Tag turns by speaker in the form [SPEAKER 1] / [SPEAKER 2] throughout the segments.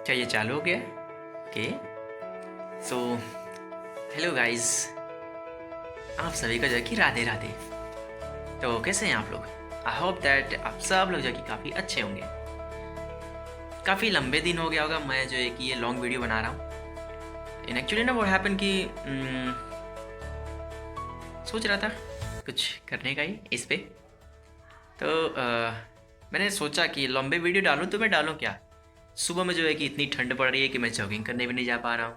[SPEAKER 1] क्या ये चालू हो गया? ओके। सो हेलो गाइस, आप सभी को जो है कि राधे राधे। तो कैसे हैं आप लोग? आई होप दैट आप सब लोग जो है कि काफ़ी अच्छे होंगे। काफ़ी लंबे दिन हो गया होगा मैं जो है कि ये लॉन्ग वीडियो बना रहा हूँ। इन एक्चुअली ना वो हैपन कि सोच रहा था कुछ करने का ही इस पे। तो मैंने सोचा कि लंबे वीडियो डालूँ तो मैं डालूँ क्या। सुबह में जो है कि इतनी ठंड पड़ रही है कि मैं जॉगिंग करने भी नहीं जा पा रहा हूँ,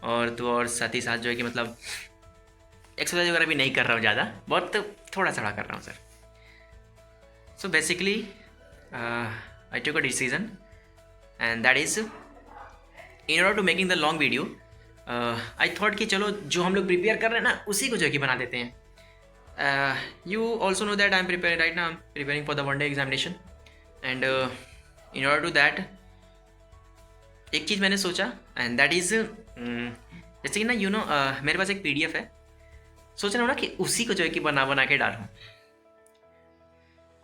[SPEAKER 1] और तो और साथ ही साथ जो है कि मतलब एक्सरसाइज वगैरह भी नहीं कर रहा हूँ ज़्यादा, बहुत थोड़ा सा कर रहा हूँ sir. So basically I took a decision, and that is in order to making the long video I thought कि चलो जो हम लोग प्रिपेयर कर रहे हैं ना उसी को जो है कि बना देते हैं। You also know that I am preparing right now, I am preparing for the one day examination, and in order to that एक चीज़ मैंने सोचा, एंड दैट इज़ जैसे कि ना मेरे पास एक PDF है। सोच रहा हूँ ना कि उसी को जो है कि बना बना के डालूँ।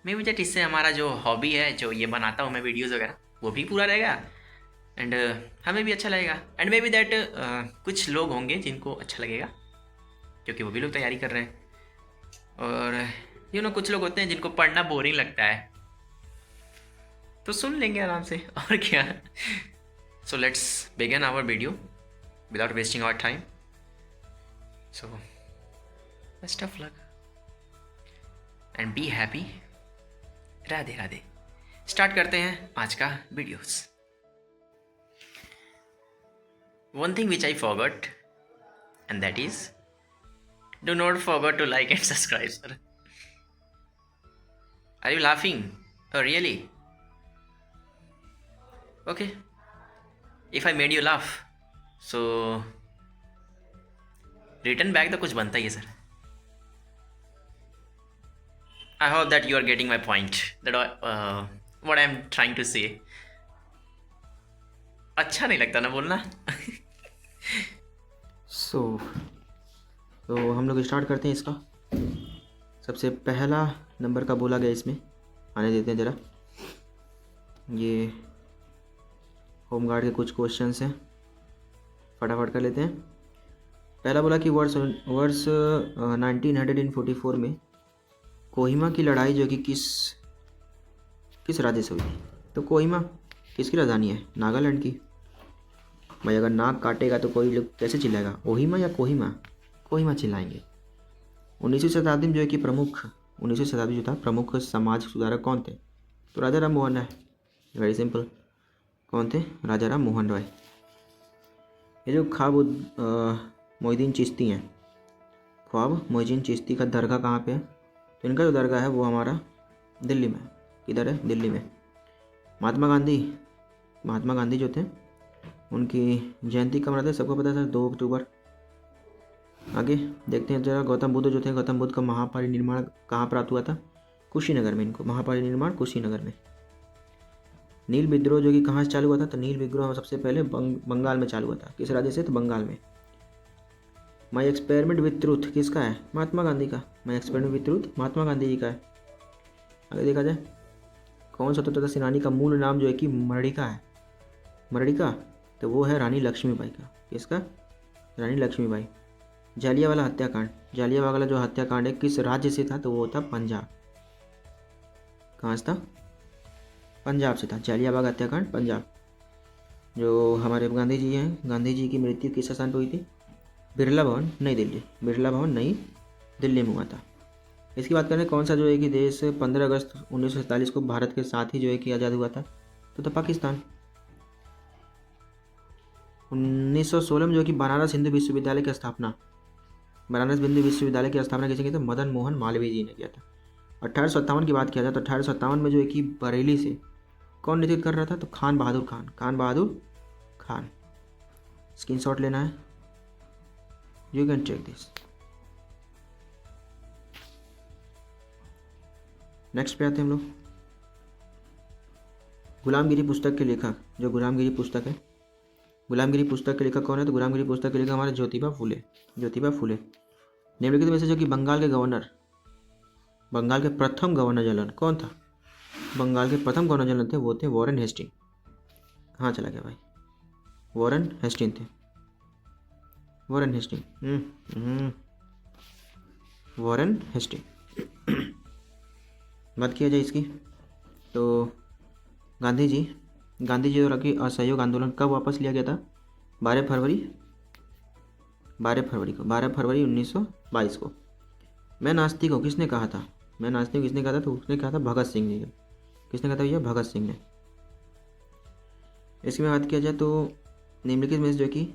[SPEAKER 1] मे बी दैट इससे हमारा जो हॉबी है, जो ये बनाता हूँ मैं वीडियोज़ वगैरह, वो भी पूरा रहेगा, एंड हमें भी अच्छा लगेगा, एंड मे बी दैट कुछ लोग होंगे जिनको अच्छा लगेगा क्योंकि वो भी लोग तैयारी कर रहे हैं। और कुछ लोग होते हैं जिनको पढ़ना बोरिंग लगता है, तो सुन लेंगे आराम से और क्या। So let's begin our video without wasting our time. So best of luck and be happy. Radhe Radhe. Start करते हैं आज का videos. One thing which I forgot, and that is do not forgot to like and subscribe sir. Are you laughing? Really? Okay, if I made you laugh so return back तो कुछ बनता ही है sir. I hope that you are getting my point. That what I am trying to say. अच्छा नहीं लगता ना बोलना।
[SPEAKER 2] तो हम लोग स्टार्ट करते हैं इसका। सबसे पहला नंबर का बोला गया, इसमें आने देते हैं ज़रा। ये होमगार्ड के कुछ क्वेश्चंस हैं, फटाफट कर लेते हैं। पहला बोला कि वर्ष 1944 में कोहिमा की लड़ाई जो कि किस राज्य से हुई थी? तो कोहिमा किसकी राजधानी है? नागालैंड की। भाई अगर नाक काटेगा तो कोई लोग कैसे चिल्लाएगा, ओहिमा या कोहिमा? कोहिमा चिल्लाएंगे। 19वीं शताब्दी में जो है कि 19वीं शताब्दी जो था, प्रमुख समाज सुधारक कौन थे? तो राजा राम मोहन राय। Very simple. कौन थे? राजा राम मोहन राय। ये जो मोहिद्दीन चिश्ती हैं, ख्वाब मोहिद्दीन चिश्ती का दरगाह कहाँ पे है? तो इनका जो दरगाह है वो हमारा दिल्ली में। किधर है? दिल्ली में। महात्मा गांधी जो थे, उनकी जयंती कब मनाते हैं? सबको पता था, 2 अक्टूबर। आगे देखते हैं जरा। गौतम बुद्ध जो थे, गौतम बुद्ध का महापरिनिर्वाण कहाँ प्राप्त हुआ था? कुशीनगर में। इनको महापरिनिर्वाण कुशीनगर में। नील विद्रोह जो कि कहाँ से चालू हुआ था? तो नील विद्रोह सबसे पहले बंगाल में चालू हुआ था। किस राज्य से? तो बंगाल में। माई एक्सपेरिमेंट विथ ट्रूथ किसका है? महात्मा गांधी का। My experiment with truth Mahatma Gandhi ji का है। आगे देखा जाए, कौन स्वतंत्रता सेनानी का मूल नाम जो है कि मरड़िका है? मरड़िका, तो वो है रानी लक्ष्मीबाई का। किसका? रानी लक्ष्मीबाई। जालियांवाला हत्याकांड, जालियांवाला जो हत्याकांड है किस राज्य से था? तो वो था पंजाब। कहाँ से था? पंजाब से था। जालियांवाला हत्याकांड पंजाब। जो हमारे गांधी जी हैं, गांधी जी की मृत्यु किस स्थान पर हुई थी? बिरला भवन, नई दिल्ली। बिरला भवन, नई दिल्ली में हुआ था। इसकी बात करें, कौन सा जो है कि देश 15 अगस्त 1947 को भारत के साथ ही जो है कि आज़ाद हुआ था? तो पाकिस्तान। 1916 में जो कि बनारस हिंदू विश्वविद्यालय की स्थापना, बनारस हिंदू विश्वविद्यालय की स्थापना किसे की थी? मदन मोहन मालवीय जी ने किया था। 1857 की बात किया जाए तो 1857 में जो है कि बरेली से कौन नेतृत्व कर रहा था? तो खान बहादुर खान। खान बहादुर खान। स्क्रीनशॉट लेना है, you can check this. Next पे आते हैं हम लोग। गुलामगिरी पुस्तक के लेखक, जो गुलामगिरी पुस्तक है, गुलामगिरी पुस्तक के लेखक कौन है? तो गुलामगिरी पुस्तक के लेखक हमारे ज्योतिबा फुले। ज्योतिबा फुले। निम्नलिखित में से जो कि बंगाल के प्रथम गवर्नर जनरल कौन था? बंगाल के प्रथम गवर्नर जनरल थे, वो थे वॉरेन हेस्टिंग। कहाँ चला गया भाई? वॉरेन हेस्टिंग थे। Warren Hasting, Warren Hasting. बात किया जाए इसकी तो गांधी जी द्वारा की असहयोग आंदोलन कब वापस लिया गया था? 12 फरवरी 1922 को। मैं नास्तिक हूँ किसने कहा था? मैं नास्तिक हूँ किसने कहा था? तो उसने कहा था भगत सिंह जी ने। किसने कहा था भैया? भगत सिंह ने। इसकी में बात किया जाए तो निम्नलिखित में से जो कि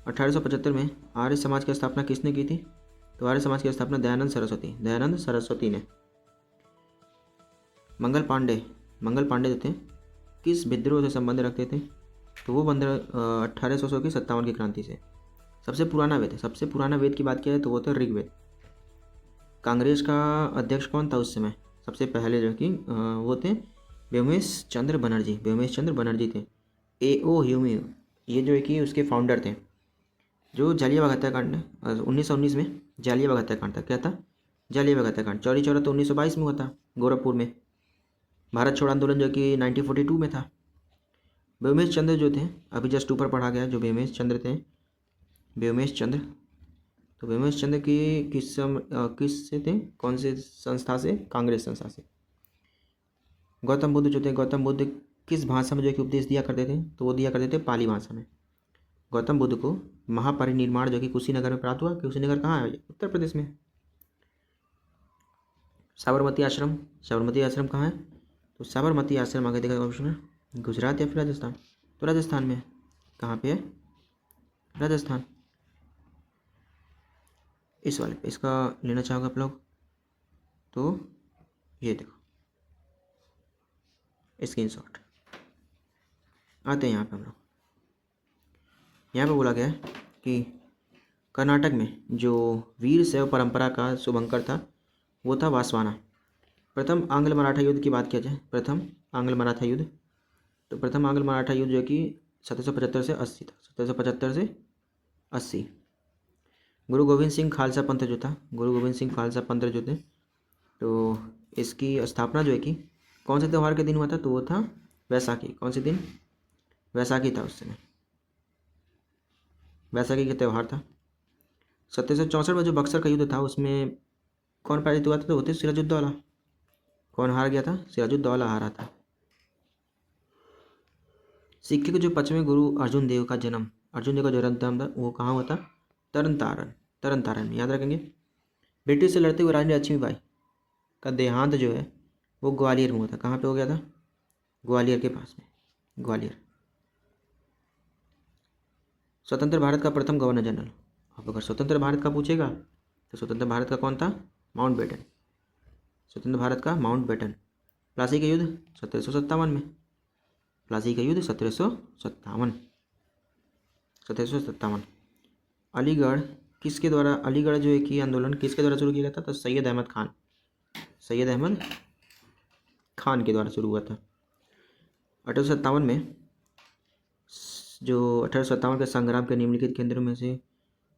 [SPEAKER 2] 1875 में आर्य समाज की स्थापना किसने की थी? तो आर्य समाज की स्थापना दयानंद सरस्वती ने। मंगल पांडे जो थे किस विद्रोह से संबंध रखते थे? तो वो 1800 की 57 की क्रांति से। सबसे पुराना वेद की बात किया जाए तो वो था ऋग्वेद। कांग्रेस का अध्यक्ष कौन था उस समय? सबसे पहले जो कि वो थे व्योमेश चंद्र बनर्जी थे। AO ह्यूमी, ये जो है कि उसके फाउंडर थे। जो जालियांवाला हत्याकांड 1919 में जालियांवाला हत्याकांड था। क्या था? जालियांवाला हत्याकांड। चौरी चौरा तो 1922 में हुआ था गोरखपुर में। भारत छोड़ आंदोलन जो कि 1942 में था। व्योमेश चंद्र जो थे, अभी जस्ट ऊपर पढ़ा गया जो व्योमेश चंद्र थे, तो व्योमेश चंद्र की किस से थे? कौन से संस्था से? कांग्रेस संस्था से। गौतम बुद्ध जो थे, गौतम बुद्ध किस भाषा में जो कि उपदेश दिया करते थे? तो वो दिया करते थे पाली भाषा में। गौतम बुद्ध को महापरिनिर्वाण जो कि कुशीनगर में प्राप्त हुआ। कुशीनगर कहाँ है? उत्तर प्रदेश में। साबरमती आश्रम कहाँ है? तो साबरमती आश्रम आगे देखा ऑप्शन है गुजरात या फिर राजस्थान? तो राजस्थान में। कहाँ पे है? राजस्थान। इस वाले पे इसका लेना चाहोगे आप लोग तो ये देखो स्क्रीनशॉट। आते हैं यहाँ पे हम लोग। यहाँ पे बोला गया है कि कर्नाटक में जो वीर शैव परंपरा का शुभंकर था वो था वासवाना। प्रथम आंग्ल मराठा युद्ध की बात किया जाए, प्रथम आंग्ल मराठा युद्ध जो कि 1775 से 80 था। 1775 से 80। गुरु गोविंद सिंह खालसा पंथ जो थे तो इसकी स्थापना जो है कि कौन से त्यौहार के दिन हुआ था? तो वो था वैसाखी। कौन से दिन? वैसाखी था उस समय, वैसाखी का त्यौहार था। 1764 में जो बक्सर का युद्ध था उसमें कौन पराजित हुआ था? तो वो थे सिराजुद्दौला। कौन हार गया था? सिराजुद्दौला हारा था। सिक्के के जो 5वें गुरु अर्जुन देव का जन्म था वो कहाँ हुआ था? तरन तारण में। याद रखेंगे। ब्रिटिश से लड़ते हुए रानी लक्ष्मीबाई का देहांत जो है वो ग्वालियर में हुआ था। कहाँ पे हो गया था? ग्वालियर के पास में, ग्वालियर। स्वतंत्र भारत का प्रथम गवर्नर जनरल, अब अगर स्वतंत्र भारत का पूछेगा तो स्वतंत्र भारत का कौन था? माउंटबेटन। स्वतंत्र भारत का माउंटबेटन। प्लासी का युद्ध 1757 में। प्लासी का युद्ध 1757। अलीगढ़ जो है कि आंदोलन किसके द्वारा शुरू किया गया था? तो सैयद अहमद खान के द्वारा शुरू हुआ था। 1857 में जो 1857 के संग्राम के निम्नलिखित केंद्रों में से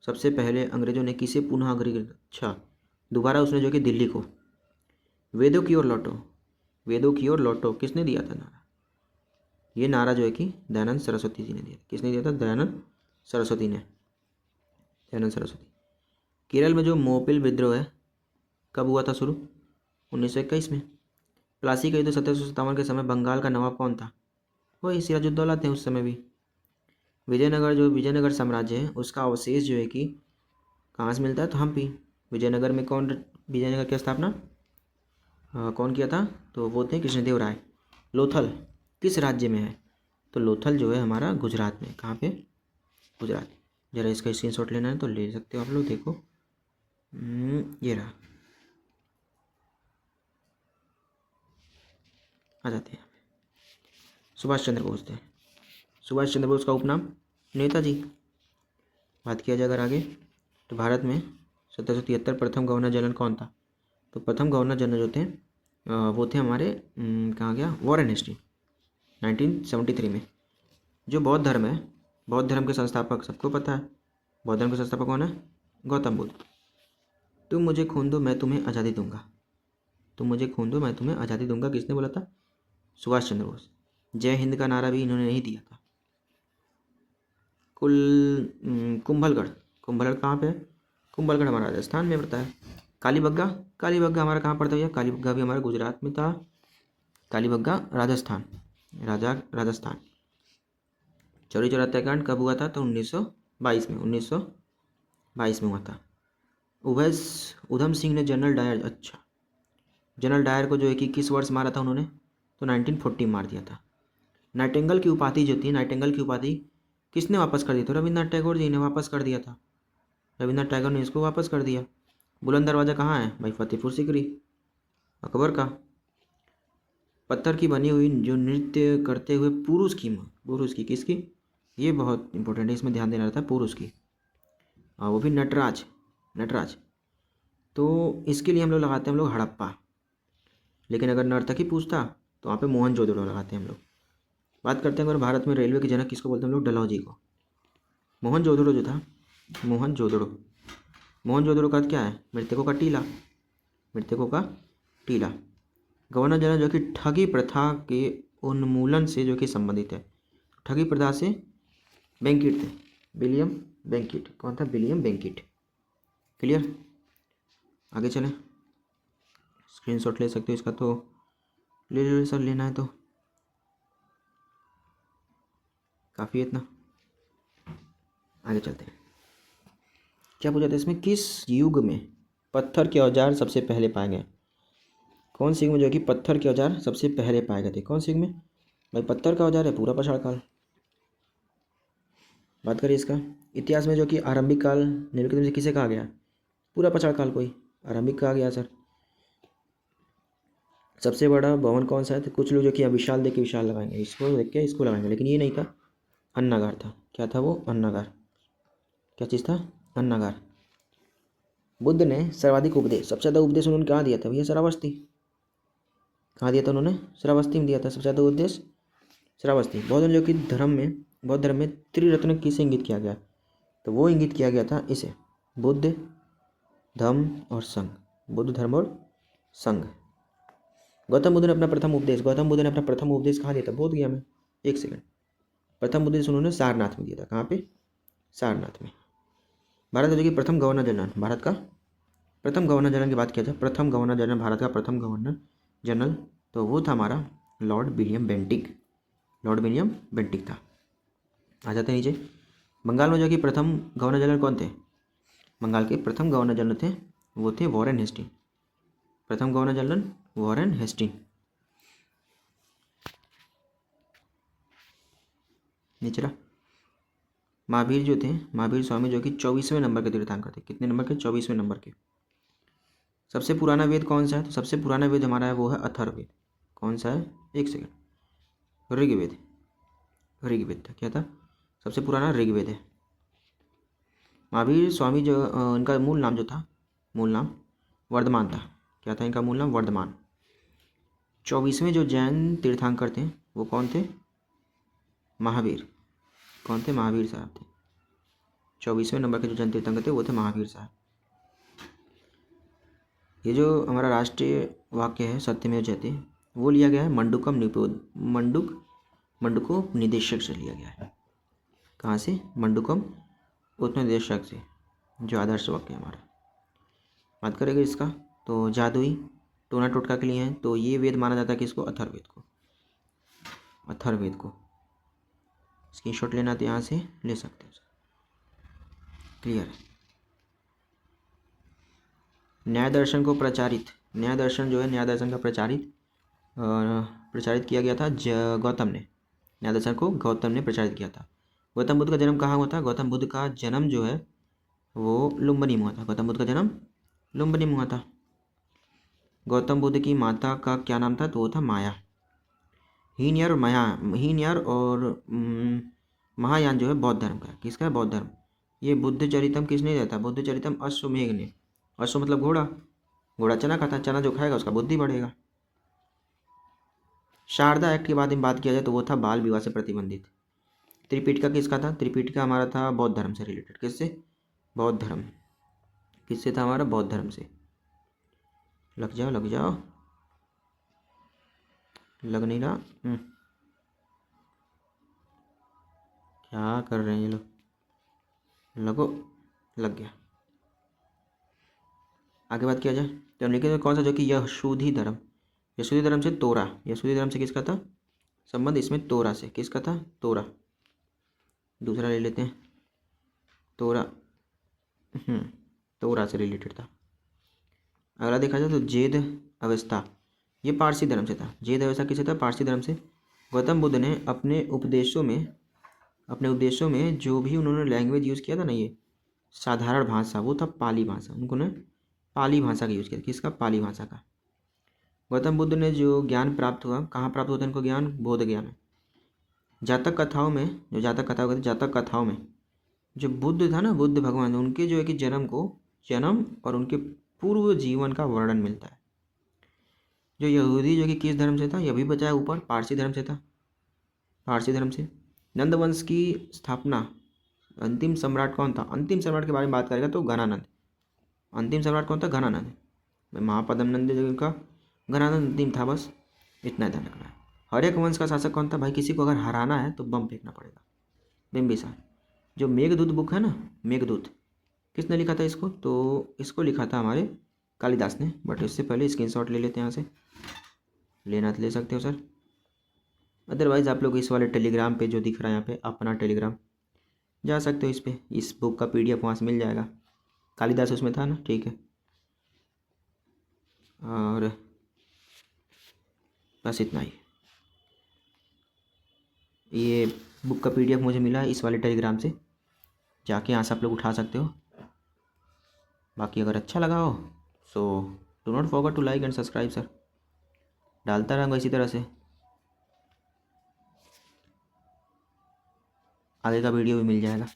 [SPEAKER 2] सबसे पहले अंग्रेजों ने किसे पुनः अग्रगृह? दोबारा उसने जो कि दिल्ली को वेदों की ओर लौटो किसने दिया था नारा? ये नारा जो है कि दयानंद सरस्वती जी ने दिया। किसने दिया था? दयानंद सरस्वती। केरल में जो मोपिल विद्रोह है कब हुआ था शुरू? 1921 में। प्लासी का युद्ध 1757 के समय बंगाल का नवाब कौन था? वही सिराजुद्दौला थे उस समय भी। विजयनगर साम्राज्य है उसका अवशेष जो है कि कहाँ से मिलता है? तो हम्पी। विजयनगर की स्थापना कौन किया था? तो वो थे कृष्णदेव राय। लोथल किस राज्य में है? तो लोथल जो है हमारा गुजरात में। कहाँ पे? गुजरात। जरा इसका स्क्रीनशॉट लेना है तो ले सकते हो आप लोग। देखो ये रहा। आ जाते हैं। सुभाष चंद्र बोस का उपनाम? नेताजी। बात किया जाए अगर आगे तो भारत में 1773 प्रथम गवर्नर जनरल कौन था? तो प्रथम गवर्नर जनरल जो थे वो थे हमारे कहाँ गया? वॉरेन हेस्टिंग 1973 में। जो बौद्ध धर्म के संस्थापक सबको पता है। बौद्ध धर्म के संस्थापक कौन है? गौतम बुद्ध। तुम मुझे खून दो मैं तुम्हें आज़ादी दूंगा। किसने बोला था? सुभाष चंद्र बोस। जय हिंद का नारा भी इन्होंने नहीं दिया था। कुंभलगढ़। कुंभलगढ़ कहाँ पे है? कुंभलगढ़ हमारा राजस्थान में पड़ता है। कालीबंगा, कालीबंगा हमारा कहाँ पड़ता है भैया? कालीबंगा भी हमारा गुजरात में था। कालीबंगा राजस्थान, राजस्थान। चौरी चौरा हत्याकांड कब हुआ था? तो 1922 में, 1922 में हुआ था। उधम सिंह ने जनरल डायर, अच्छा, जनरल डायर को जो है कि किस वर्ष मारा था उन्होंने? तो 1940 मार दिया था। नाइटिंगेल की उपाधि जो थी, नाइटिंगेल की उपाधि किसने वापस कर दी? तो रविन्द्रनाथ टैगोर जी ने वापस कर दिया था। रविन्द्रनाथ टैगोर ने इसको वापस कर दिया। बुलंद दरवाज़ा कहाँ है भाई? फतेहपुर सीकरी, अकबर का। पत्थर की बनी हुई जो नृत्य करते हुए पुरुष की किसकी? ये बहुत इंपॉर्टेंट है, इसमें ध्यान देना रहता है, पुरुष की। और वो भी नटराज, नटराज। तो इसके लिए हम लोग लगाते हैं हम लोग हड़प्पा। लेकिन अगर नर्तकी पूछता तो वहाँ पे मोहनजोदड़ो लगाते हैं हम लोग। बात करते हैं अगर भारत में रेलवे के जनक किसको बोलते हैं हम लोग? डलहौजी को। मोहनजोदड़ो जो था, मोहनजोदड़ो का अर्थ क्या है? मृतकों का टीला, मृतकों का टीला। गवर्नर जनरल जो कि ठगी प्रथा के उन्मूलन से जो कि संबंधित है। ठगी प्रथा से बेंकिट थे, विलियम बेंकिट। कौन था? विलियम बेंकिट। क्लियर? आगे चलें। स्क्रीनशॉट ले सकते हो इसका, तो ले लो सर, लेना है तो काफ़ी है इतना। आगे चलते हैं। क्या पूछा था इसमें? किस युग में पत्थर के औजार सबसे पहले पाए गए? कौन सी युग में जो कि पत्थर के औजार सबसे पहले पाए गए थे? कौन सी युग में भाई? पत्थर का औजार है पूरा पाषाण काल। बात करिए इसका इतिहास में जो कि आरंभिक काल निम्नलिखित में से किसे कहा गया? पूरा पाषाण काल को ही आरंभिक कहा गया सर। सबसे बड़ा भवन कौन सा है? तो कुछ लोग जो कि विशाल देख के विशाल लगाएंगे, इसको देख के इसको लगाएंगे, लेकिन ये नहीं था, अन्नागार था। क्या था वो? अन्नागार। क्या चीज़ था? अन्नागार। बुद्ध ने सर्वाधिक उपदेश, सबसे ज़्यादा उपदेश उन्होंने कहाँ दिया था भैया? श्रावस्ती। कहाँ दिया था उन्होंने? श्रावस्ती में दिया था सबसे ज़्यादा उपदेश, श्रावस्ती। बौद्ध धर्म में त्रिरत्न किसे इंगित किया गया? तो वो इंगित किया गया था इसे, बुद्ध, धम्म और संघ। बुद्ध, धर्म और संघ। गौतम बुद्ध ने अपना प्रथम उपदेश कहाँ दिया था? बोध गया में। एक सेकंड। प्रथम उपदेश उन्होंने सारनाथ में दिया था। कहाँ पे? सारनाथ में। भारत राज्य की प्रथम गवर्नर जनरल, भारत का प्रथम गवर्नर जनरल की बात किया जाए, प्रथम गवर्नर जनरल, भारत का प्रथम गवर्नर जनरल, तो वो था हमारा Lord William Bentinck. Lord William Bentinck था। आ जाते हैं नीचे। बंगाल में जो कि प्रथम गवर्नर जनरल कौन थे? बंगाल के प्रथम गवर्नर जनरल थे वो थे वॉरेन हेस्टिंग। प्रथम गवर्नर जनरल वॉरेन हेस्टिंग। निचला। महावीर जो थे, महावीर स्वामी जो कि 24वें नंबर के तीर्थंकर थे। कितने नंबर के? 24वें नंबर के। सबसे पुराना वेद कौन सा है? तो सबसे पुराना वेद हमारा है वो है अथर्ववेद। कौन सा है? एक सेकंड। ऋग्वेद। ऋग्वेद था। क्या था? सबसे पुराना ऋग्वेद है। महावीर स्वामी जो इनका मूल नाम जो था, मूल नाम वर्धमान था। क्या था इनका मूल नाम? वर्धमान। 24वें जो जैन तीर्थंकर थे वो कौन थे? महावीर। कौन थे? महावीर साहब थे। 24वें नंबर के जो जैन तीर्थंकर थे वो थे महावीर साहब। ये जो हमारा राष्ट्रीय वाक्य है सत्यमेव जयते, वो लिया गया है मंडूकोपनिदेशक से लिया गया है। कहाँ से? मंडूकोपनिदेशक से, जो आदर्श वाक्य है हमारा। बात करेंगे इसका, तो जादुई टोना टोटका के लिए हैं, तो ये वेद माना जाता है किसको? अथर्ववेद को। अथर्ववेद को स्क्रीनशॉट लेना तो यहाँ से ले सकते हो। क्लियर? न्याय दर्शन को प्रचारित, न्याय दर्शन जो है, न्याय दर्शन का प्रचारित किया गया था गौतम ने। न्याय दर्शन को गौतम ने प्रचारित किया था। गौतम बुद्ध का जन्म कहाँ हुआ था? गौतम बुद्ध का जन्म जो है वो लुम्बिनी में हुआ था। गौतम बुद्ध का जन्म लुम्बिनी में हुआ था। गौतम बुद्ध की माता का क्या नाम था? तो वो था माया। हीनयार और महायान जो है बौद्ध धर्म का। किसका है? बौद्ध धर्म। ये बुद्ध चरितम किसने दिया था? बुद्ध चरितम अश्वमेघ ने। अश्व मतलब घोड़ा, घोड़ा चना खाता, चना जो खाएगा उसका बुद्धि बढ़ेगा। शारदा एक्ट की बात किया जाए तो वो था बाल विवाह से प्रतिबंधित। त्रिपिटका किसका था? त्रिपिटका हमारा था बौद्ध धर्म से रिलेटेड। किससे? बौद्ध धर्म। किससे था? हमारा बौद्ध धर्म से। लग जाओ लग जाओ, लग नहीं रहा। क्या कर रहे हैं ये लोग? लगो, लग गया। आगे बात किया जाए तो हम लिखेंगे कौन सा, जो कि यशूदी धर्म, यशूदी धर्म से तोरा, यशूदी धर्म से किसका था संबंध, इसमें तोरा से, किसका था तोरा। दूसरा ले लेते हैं तोरा, तोरा से रिलेटेड था। अगला देखा जाए तो जेद अवस्था, ये पारसी धर्म से था। जेद अवस्था किससे था, पारसी धर्म से। गौतम बुद्ध ने अपने उद्देश्यों में जो भी उन्होंने लैंग्वेज यूज़ किया था ना, ये साधारण भाषा, वो था पाली भाषा। उन्होंने पाली भाषा का यूज़ किया, किसका, पाली भाषा का। गौतम बुद्ध ने जो ज्ञान प्राप्त हुआ, कहाँ प्राप्त होता है इनको ज्ञान, बोध ज्ञान में। जातक कथाओं में, जो जातक कथाओं कहते, जातक कथाओं में जो बुद्ध था ना, बुद्ध भगवान, उनके जो है कि जन्म और उनके पूर्व जीवन का वर्णन मिलता है। जो यहूदी जो कि किस धर्म से था, यह भी बताया ऊपर, पारसी धर्म से था, पारसी धर्म से। नंद वंश की स्थापना, अंतिम सम्राट कौन था, अंतिम सम्राट के बारे में बात करेगा तो घनानंद। अंतिम सम्राट कौन था, घनानंद। महापद्म नंद जो का घनानंद अंतिम था, बस इतना ध्यान रखना है। हर्यक वंश का शासक कौन था भाई, किसी को अगर हराना है तो बम फेंकना पड़ेगा, बिम्बिसार। जो मेघदूत बुक है ना, मेघदूत, किसने लिखा था इसको, तो इसको लिखा था हमारे कालिदास ने। बट इससे पहले स्क्रीनशॉट ले लेते हैं, यहाँ से लेना तो ले सकते हो सर, अदरवाइज़ आप लोग इस वाले टेलीग्राम पे जो दिख रहा है यहाँ पे अपना टेलीग्राम, जा सकते हो इस पे, इस बुक का PDF वहाँ से मिल जाएगा। कालिदास उसमें था ना, ठीक है। और बस इतना ही, ये बुक का PDF मुझे मिला है इस वाले टेलीग्राम से, जाके यहाँ से आप लोग उठा सकते हो। बाकी अगर अच्छा लगा हो so do not forget to like and subscribe sir, डालता रहूँगा इसी तरह से, आगे का वीडियो भी मिल जाएगा।